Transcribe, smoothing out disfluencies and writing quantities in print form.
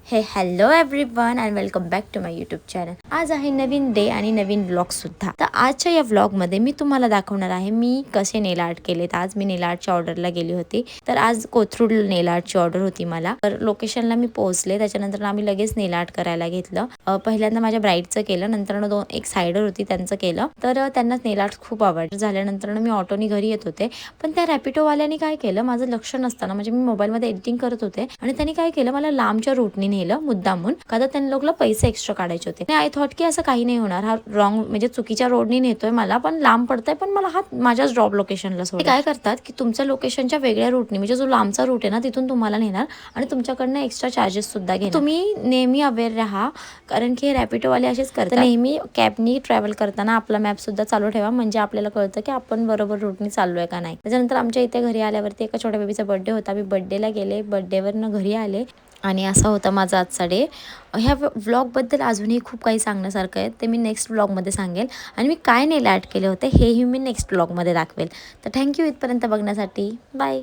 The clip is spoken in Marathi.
हे hello everyone and welcome back to my YouTube channel. आज आहे नवीन डे आणि नवीन व्लॉग सुद्धा। तर आजच्या या व्लॉगमध्ये मी तुम्हाला दाखवणार आहे मी कसे नेल आर्ट केले। तर आज मी नेल आर्टच्या ऑर्डरला गेली होती। तर आज कोथरूड नेल आर्टची ऑर्डर होती मला। तर लोकेशनला मी पोहोचले, त्याच्यानंतर आम्ही लगेच नेल आर्ट करायला घेतलं। पहिल्यांदा माझ्या ब्राईडचं केलं, नंतर एक सायडर होती त्यांचं केलं। तर त्यांना नेल आर्ट खूप आवडलं। झाल्यानंतर मी ऑटोनी घरी येत होते, पण त्या रॅपिडोवाल्याने काय केलं, माझं लक्ष नसताना म्हणजे मी मोबाईलमध्ये एडिटिंग करत होते आणि त्यांनी काय केलं, मला लांबच्या रूटने नेलं मुद्दामून, का तर त्यांना लोकला पैसे एक्स्ट्रा काढायचे होते। आय थॉट की असं काही नाही होणार, हा रॉंग म्हणजे चुकीच्या रोडनी नेतोय मला, पण लांब पडतंय, पण मला हा माझ्याच ड्रॉप लोकेशनला सोड। काय करतात की तुमच्या लोकेशनच्या वेगळ्या रूटने म्हणजे जो लांबचा रूट आहे ना तिथून तुम्हाला नेणार आणि तुमच्याकडनं एक्स्ट्रा चार्जेस सुद्धा घेणार। तुम्ही नेहमी अवेअर राहा, कारण की रॅपिडोवाले असेच करतात। नेहमी कॅबनी ट्रॅव्हल करताना आपला मॅप सुद्धा चालू ठेवा, म्हणजे आपल्याला कळतं की आपण बरोबर रूटनी चाललोय का नाही। त्याच्यानंतर आमच्या इथे घरी आल्यावरती एका छोट्या बेबीचा बर्थडे होता। मी बर्थडेला गेले, बर्थडेवरनं घरी आले आणि असा होता माझा आजचा डे। ह्या व्लॉगबद्दल अजूनही खूप काही सांगण्यासारखं आहे, ते मी नेक्स्ट व्लॉगमध्ये सांगेल आणि मी काय नेल आर्ट केले होते हेही मी नेक्स्ट व्लॉगमध्ये दाखवेल। तर थँक्यू इथपर्यंत बघण्यासाठी, बाय।